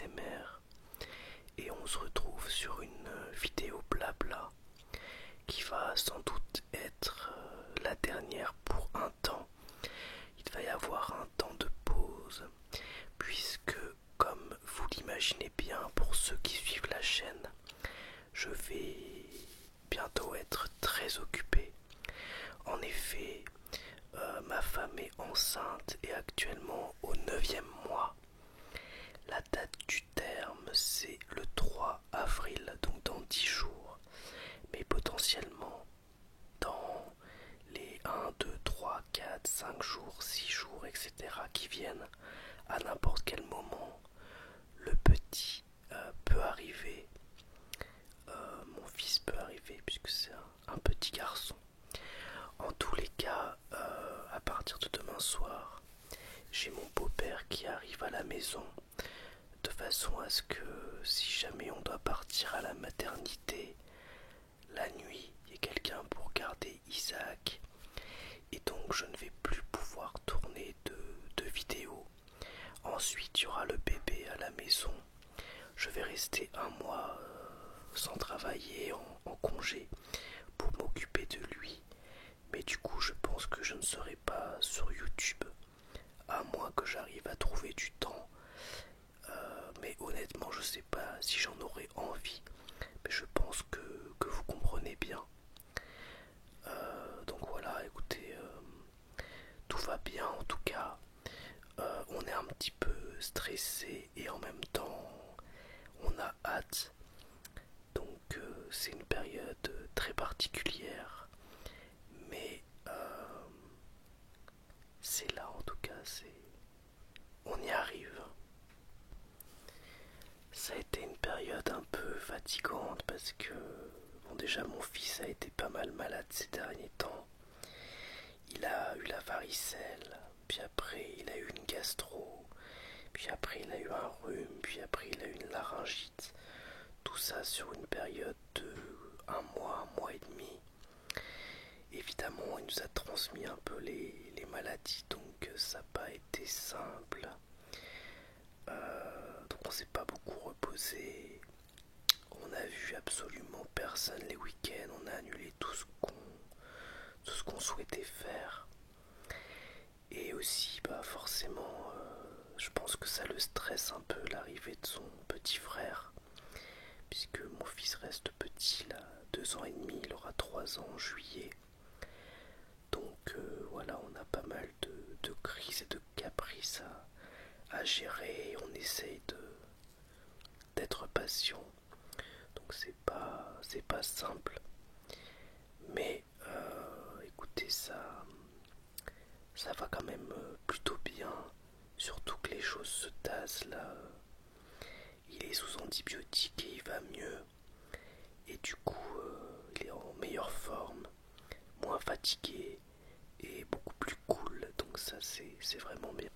ASMR et on se retrouve sur une vidéo blabla qui va sans doute être la dernière pour un temps. Il va y avoir un temps de pause puisque, comme vous l'imaginez bien pour ceux qui suivent la chaîne, je vais bientôt être très occupé. En effet, ma femme est enceinte et actuellement au 9e mois. La date du terme c'est le 3 avril, donc dans 10 jours. Mais potentiellement dans les 1, 2, 3, 4, 5 jours, 6 jours, etc. qui viennent, à n'importe quel moment, le petit peut arriver. Mon fils peut arriver puisque c'est un petit garçon. En tous les cas, à partir de demain soir, j'ai mon beau-père qui arrive à la maison de façon à ce que si jamais on doit partir à la maternité la nuit, il y ait quelqu'un pour garder Isaac et donc je ne vais plus pouvoir tourner de vidéos. Ensuite, il y aura le bébé à la maison. Je vais rester un mois sans travailler, en congé, pour m'occuper de lui. Mais du coup, je pense que je ne serai pas sur YouTube, à moins que j'arrive à trouver du temps. Mais honnêtement, je sais pas si j'en aurai envie. Mais je pense que vous comprenez bien. Donc voilà, écoutez, tout va bien en tout cas. On est un petit peu stressé et en même temps, on a hâte. Donc c'est une période très particulière. Mais c'est là en tout cas, on y arrive. Ça a été une période un peu fatigante parce que, bon, déjà mon fils a été pas mal malade ces derniers temps. Il a eu la varicelle, puis après il a eu une gastro, puis après il a eu un rhume, puis après il a eu une laryngite. Tout ça sur une période de un mois et demi. Évidemment, il nous a transmis un peu les maladies, donc ça n'a pas été simple. Donc on s'est pas beaucoup reposé. On a vu absolument personne les week-ends. On a annulé tout ce qu'on souhaitait faire. Et aussi, bah forcément, je pense que ça le stresse un peu l'arrivée de son petit frère, puisque mon fils reste petit là, 2 ans et demi, il aura 3 ans en juillet. Donc voilà, on a pas mal de crises et de caprices à gérer. On essaye d'être patient. Donc c'est pas simple. Mais écoutez, ça va quand même plutôt bien. Surtout que les choses se tassent là. Il est sous antibiotiques et il va mieux. Et du coup, il est en meilleure forme, moins fatigué et beaucoup plus cool. Donc ça, c'est vraiment bien.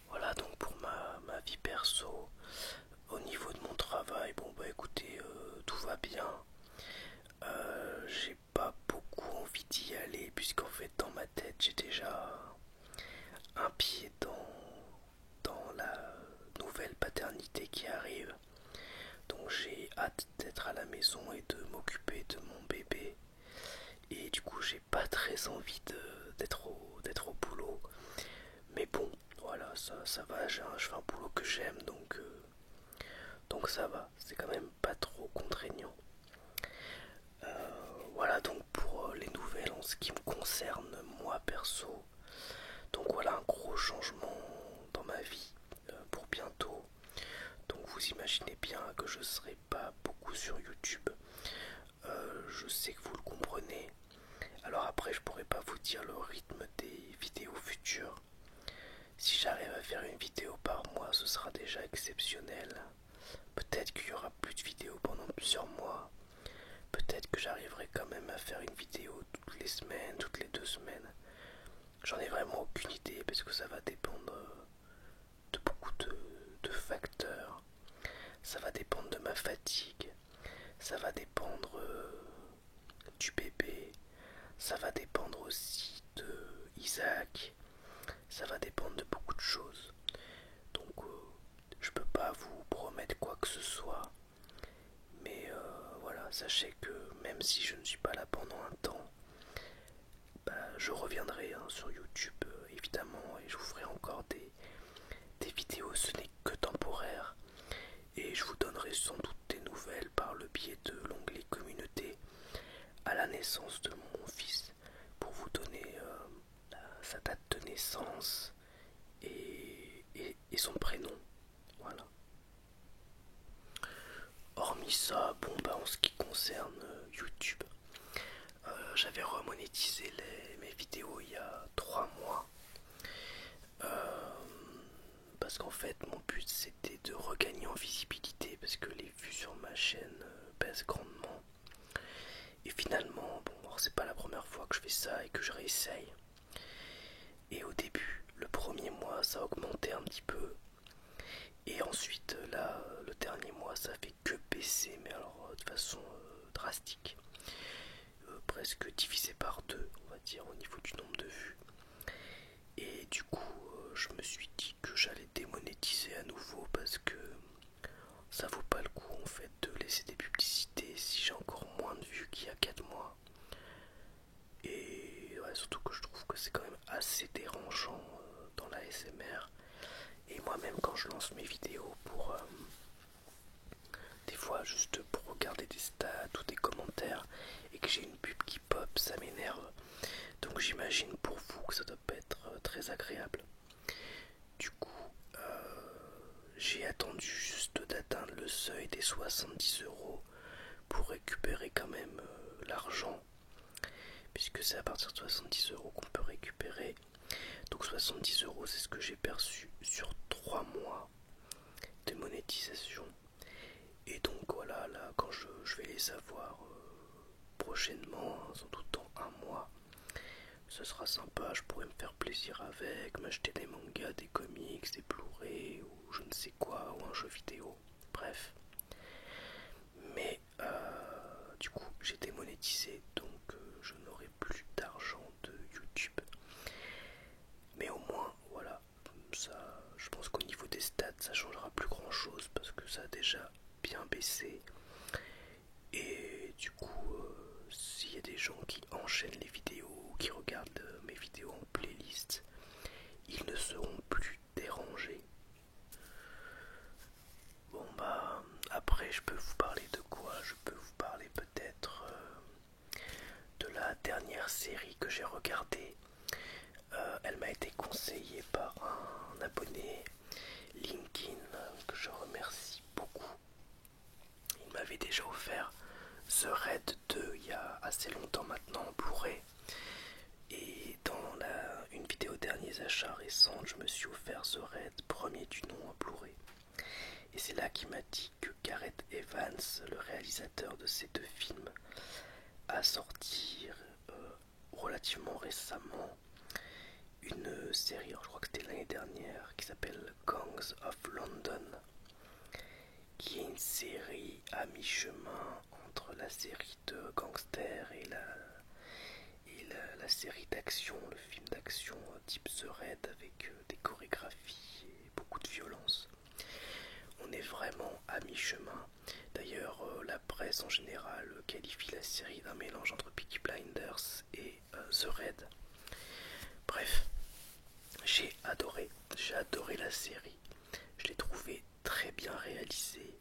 Voilà donc pour ma vie perso. Au niveau de mon travail, bon bah écoutez, tout va bien. J'ai pas beaucoup envie d'y aller puisqu'en fait dans ma tête j'ai déjà un pied dans la nouvelle paternité qui arrive. Donc j'ai hâte d'être à la maison et de m'occuper de mon bébé. Et du coup j'ai pas très envie d'être au boulot. Mais bon, voilà, ça va, je fais un boulot que j'aime donc ça va, c'est quand même pas trop contraignant. Voilà donc pour les nouvelles en ce qui me concerne moi perso. Donc voilà un gros changement dans ma vie pour bientôt. Donc vous imaginez bien que je serai pas beaucoup sur YouTube. Je sais que vous le comprenez. Alors après je pourrais pas vous dire le rythme des vidéos futures. Si j'arrive à faire une vidéo par mois, ce sera déjà exceptionnel. Peut-être qu'il y aura plus de vidéos pendant plusieurs mois. Peut-être que j'arriverai quand même à faire une vidéo toutes les semaines, toutes les 2 semaines. J'en ai vraiment aucune idée parce que ça va dépendre de beaucoup de facteurs. Ça va dépendre de ma fatigue. Ça va dépendre du bébé. Ça va dépendre aussi de Isaac. Ça va dépendre de beaucoup de choses. Donc je je peux pas vous promettre quoi que ce soit, mais voilà, sachez que même si je ne suis pas là pendant un temps, je reviendrai sur YouTube évidemment, et je vous ferai encore des vidéos. Ce n'est que temporaire, et je vous donnerai sans doute des nouvelles par le biais de l'onglet communauté à la naissance de mon fils, pour vous donner sa date de naissance et son prénom. Voilà. Hormis ça, bon en ce qui concerne YouTube, j'avais remonétisé mes vidéos il y a 3 mois. Parce qu'en fait mon but c'était de regagner en visibilité, parce que les vues sur ma chaîne baissent grandement. Et finalement, c'est pas la première fois que je fais ça et que je réessaye. Et au début, le premier mois, ça a augmenté un petit peu. Et ensuite, là, le dernier mois, ça fait que baisser, mais alors de façon drastique. Presque divisé par deux, on va dire, au niveau du nombre de vues. Et du coup, je me suis dit que j'allais démonétiser à nouveau, parce que ça vaut pas le coup en fait de laisser des publicités si j'ai encore moins de vues qu'il y a 4 mois. Et ouais, surtout que je trouve que c'est quand même assez dérangeant dans la SMR. Et moi-même, quand je lance mes vidéos pour des fois juste pour regarder des stats ou des commentaires et que j'ai une pub qui pop, ça m'énerve. Donc j'imagine pour vous que ça doit pas être très agréable. Du coup, j'ai attendu juste d'atteindre le seuil des 70 € pour récupérer quand même l'argent, puisque c'est à partir de 70 € qu'on peut récupérer. Donc 70 €, c'est ce que j'ai perçu sur 3 mois de monétisation. Et donc voilà, là quand je vais les avoir prochainement, sans doute dans un mois, ce sera sympa, je pourrais me faire plaisir avec, m'acheter des mangas, des comics, des Blu-ray ou je ne sais quoi, ou un jeu vidéo, bref. Mais du coup j'ai démonétisé, donc je n'aurai plus d'argent de YouTube. Mais au moins voilà, ça, je pense qu'au niveau des stats ça changera plus grand chose, parce que ça a déjà bien baissé. Et du coup s'il y a des gens qui enchaînent les vidéos, qui regardent mes vidéos en playlist, ils ne seront plus dérangés. Bon après je peux vous parler de quoi? Je peux vous parler peut-être de la dernière série que j'ai regardée. Elle m'a été conseillée par un abonné LinkedIn que je remercie beaucoup. Il m'avait déjà offert The Raid 2 il y a assez longtemps maintenant en Blu-ray. Et dans une vidéo derniers achats récente, je me suis offert The Raid premier du nom en Blu-ray. Et c'est là qu'il m'a dit que Gareth Evans, le réalisateur de ces deux films, a sorti relativement récemment une série, alors je crois que c'était l'année dernière, qui s'appelle Gangs of London, qui est une série à mi-chemin entre la série de gangsters et la série d'action, le film d'action type The Raid, avec des chorégraphies et beaucoup de violence. On est vraiment à mi-chemin. D'ailleurs, la presse en général qualifie la série d'un mélange entre Peaky Blinders et The Raid. Bref, j'ai adoré la série. Je l'ai trouvée très bien réalisée.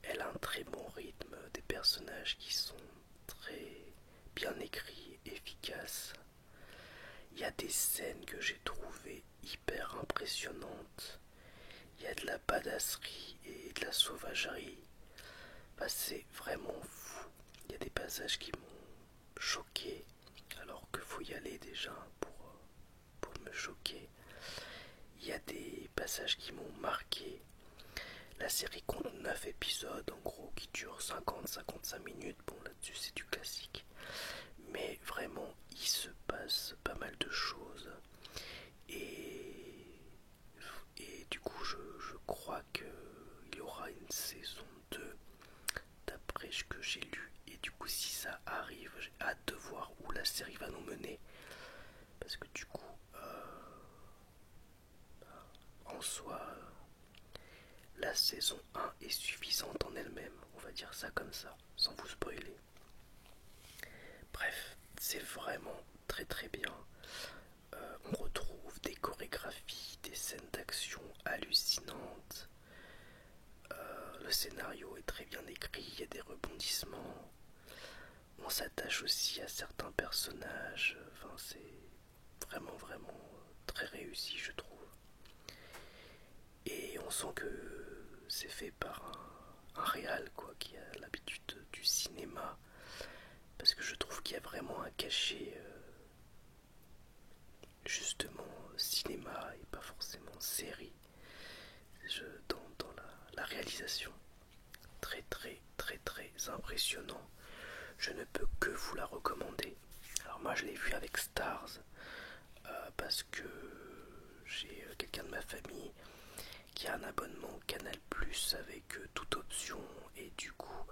Elle a un très bon rythme, des personnages qui sont très bien écrits, efficaces. Il y a des scènes que j'ai trouvées hyper impressionnantes. Il y a de la badasserie et de la sauvagerie. C'est vraiment fou. Il y a des passages qui m'ont choqué, alors qu'il faut y aller déjà pour me choquer. Il y a des passages qui m'ont marqué. La série compte 9 épisodes en gros qui durent 50-55 minutes. Bon, là-dessus c'est du classique. Mais vraiment, il se passe pas mal de choses. Et du coup, je crois qu'il y aura une saison 2 d'après ce que j'ai lu. Et du coup, si ça arrive, j'ai hâte de voir où la série va nous mener. Parce que du coup, en soi, la saison 1 est suffisante en elle-même, on va dire ça comme ça, sans vous spoiler. Bref, c'est vraiment très très bien. On retrouve des chorégraphies, des scènes d'action hallucinantes. Le scénario est très bien écrit, il y a des rebondissements. On s'attache aussi à certains personnages. Enfin, c'est vraiment vraiment très réussi, je trouve. Et on sent que c'est fait par un réal quoi, qui a l'habitude du cinéma. Parce que je trouve qu'il y a vraiment un cachet justement cinéma et pas forcément série dans la réalisation. Très très très très impressionnant. Je ne peux que vous la recommander. Alors moi je l'ai vu avec Stars parce que j'ai quelqu'un de ma famille qui a un abonnement Canal Plus avec toute option et du coup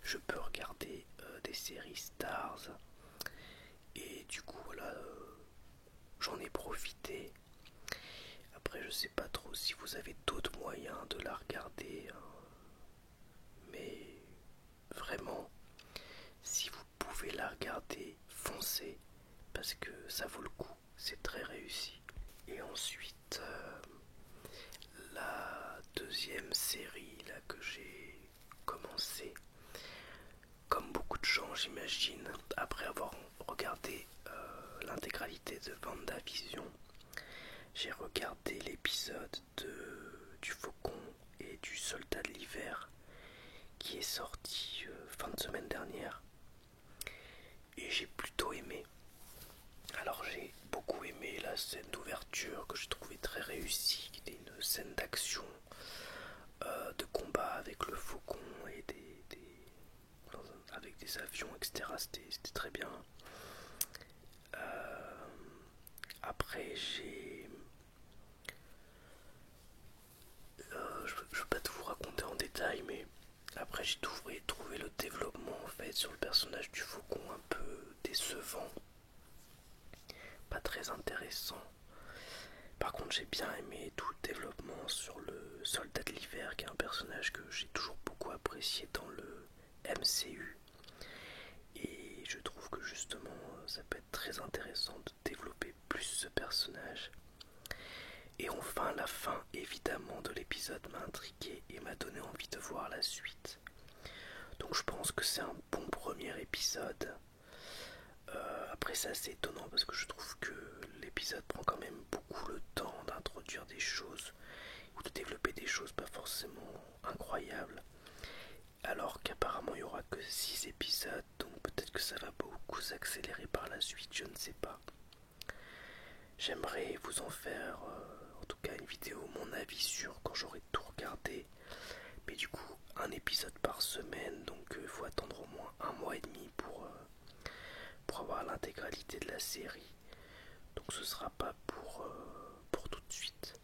je peux regarder des séries Stars et du coup voilà j'en ai profité. Après je sais pas trop si vous avez d'autres moyens de la regarder mais vraiment si vous pouvez la regarder foncez parce que ça vaut le coup, c'est très réussi. Et ensuite la deuxième série là que j'ai commencé, comme beaucoup de gens j'imagine, après avoir regardé l'intégralité de WandaVision, j'ai regardé l'épisode du Faucon et du Soldat de l'hiver qui est sorti fin de semaine dernière et j'ai plutôt aimé. Alors j'ai beaucoup aimé la scène d'ouverture que j'ai trouvée très réussie, qui était une scène d'action, de combat avec le Faucon et avec des avions, etc. C'était très bien. Après je ne veux pas tout vous raconter en détail, mais après j'ai trouvé le développement en fait sur le personnage du Faucon un peu décevant, pas très intéressant. Par contre j'ai bien aimé tout le développement sur le Soldat de l'hiver qui est un personnage que j'ai toujours beaucoup apprécié dans le MCU et je trouve que justement ça peut être très intéressant de développer plus ce personnage. Et enfin la fin évidemment de l'épisode m'a intrigué et m'a donné envie de voir la suite. Donc je pense que c'est un bon premier épisode. Après c'est assez étonnant parce que je trouve que l'épisode prend quand même beaucoup le temps d'introduire des choses ou de développer des choses pas forcément incroyables. Alors qu'apparemment il n'y aura que 6 épisodes, donc peut-être que ça va beaucoup s'accélérer par la suite, je ne sais pas. J'aimerais vous en faire en tout cas une vidéo, mon avis sur quand j'aurai tout regardé. Mais du coup un épisode par semaine, donc il faut attendre au moins un mois et demi pour avoir l'intégralité de la série. Donc ce sera pas pour tout de suite.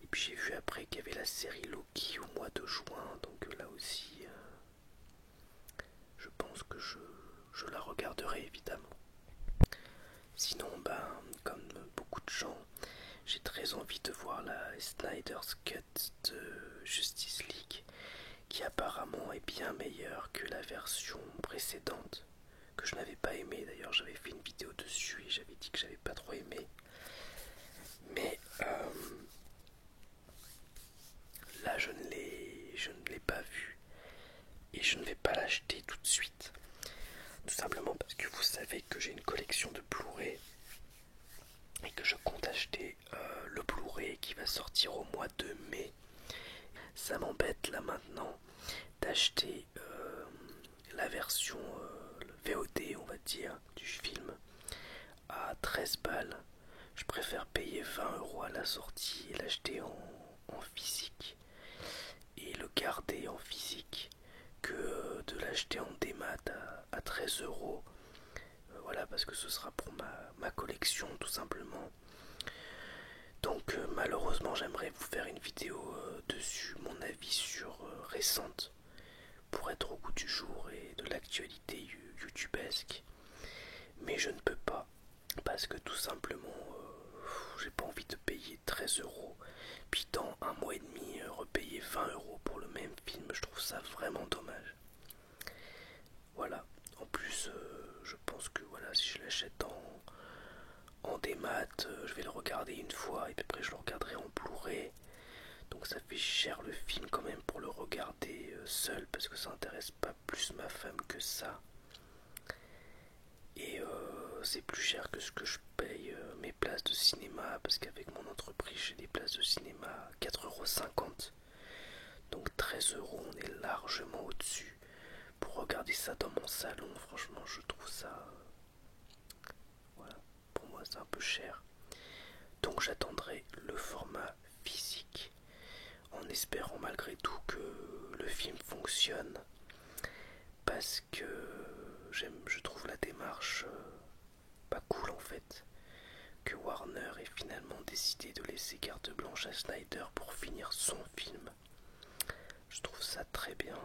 Et puis j'ai vu après qu'il y avait la série Loki au mois de juin, donc là aussi je pense que je la regarderai évidemment. Sinon comme beaucoup de gens, j'ai très envie de voir la Snyder's Cut de Justice League qui apparemment est bien meilleure que la version précédente que je n'avais pas aimé. D'ailleurs j'avais fait une vidéo dessus et j'avais dit que j'avais pas trop aimé, mais là je ne l'ai pas vu et je ne vais pas l'acheter tout de suite, tout simplement parce que vous savez que j'ai une collection de Blu-ray et que je compte acheter le Blu-ray qui va sortir au mois de mai. Ça m'embête là maintenant d'acheter la version VOD on va dire du film à 13 balles. Je préfère payer 20 € à la sortie et l'acheter en physique et le garder en physique que de l'acheter en démat à 13 €. Voilà, parce que ce sera pour ma collection tout simplement. Donc malheureusement j'aimerais vous faire une vidéo dessus, mon avis sur récente, pour être au goût du jour et de l'actualité youtubesque. Mais je ne peux pas, parce que tout simplement j'ai pas envie de payer 13 € puis dans un mois et demi payer 20 € pour le même film. Je trouve ça vraiment dommage. Voilà. En plus, je pense que voilà, si je l'achète en démat, je vais le regarder une fois et puis après je le regarderai en Blu-ray. Donc ça fait cher le film quand même pour le regarder seul parce que ça intéresse pas plus ma femme que ça. Et c'est plus cher que ce que je paye mes places de cinéma parce qu'avec mon entreprise j'ai des places de cinéma à 4,50 €. Donc 13 €, on est largement au-dessus. Pour regarder ça dans mon salon, franchement je trouve ça... voilà, pour moi c'est un peu cher. Donc j'attendrai le format physique en espérant malgré tout que le film fonctionne parce que je trouve la démarche pas cool en fait que Warner ait finalement décidé de laisser carte blanche à Snyder pour finir son film. Je trouve ça très bien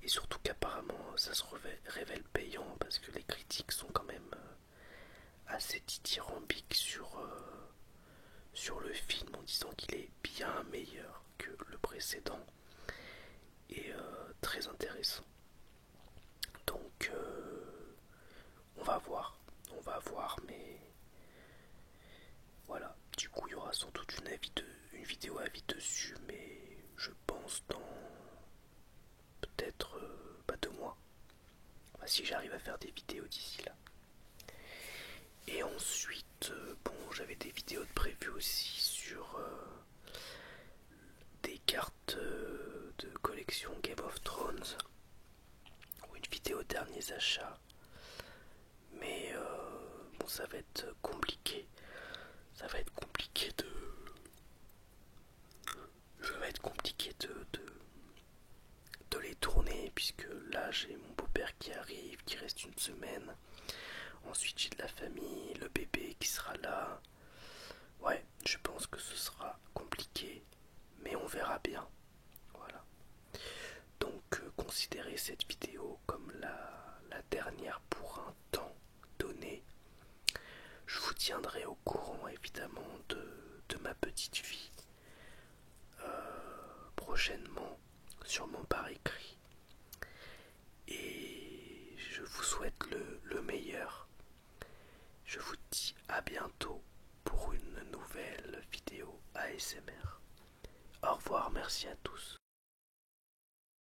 et surtout qu'apparemment ça se révèle payant parce que les critiques sont quand même assez dithyrambiques sur le film en disant qu'il est bien meilleur que le précédent et très intéressant. Donc on va voir, mais voilà. Du coup, il y aura sans doute une vidéo avis dessus, mais je pense dans peut-être pas 2 mois. Enfin, si j'arrive à faire des vidéos d'ici là. Et ensuite, bon, j'avais des vidéos de prévues aussi sur des cartes de collection Game of Thrones ou une vidéo derniers achats. Mais bon, ça va être compliqué. Ça va être compliqué de. Ça va être compliqué de les tourner puisque là j'ai mon beau-père qui arrive, qui reste une semaine. Ensuite j'ai de la famille, le bébé qui sera là. Ouais, je pense que ce sera compliqué, mais on verra bien. Voilà. Donc considérez cette vidéo comme la dernière pour un temps donné. Je vous tiendrai au courant évidemment de ma petite vie prochainement, sûrement par écrit. Et je vous souhaite le meilleur. Je vous dis à bientôt pour une nouvelle vidéo ASMR. Au revoir, merci à tous.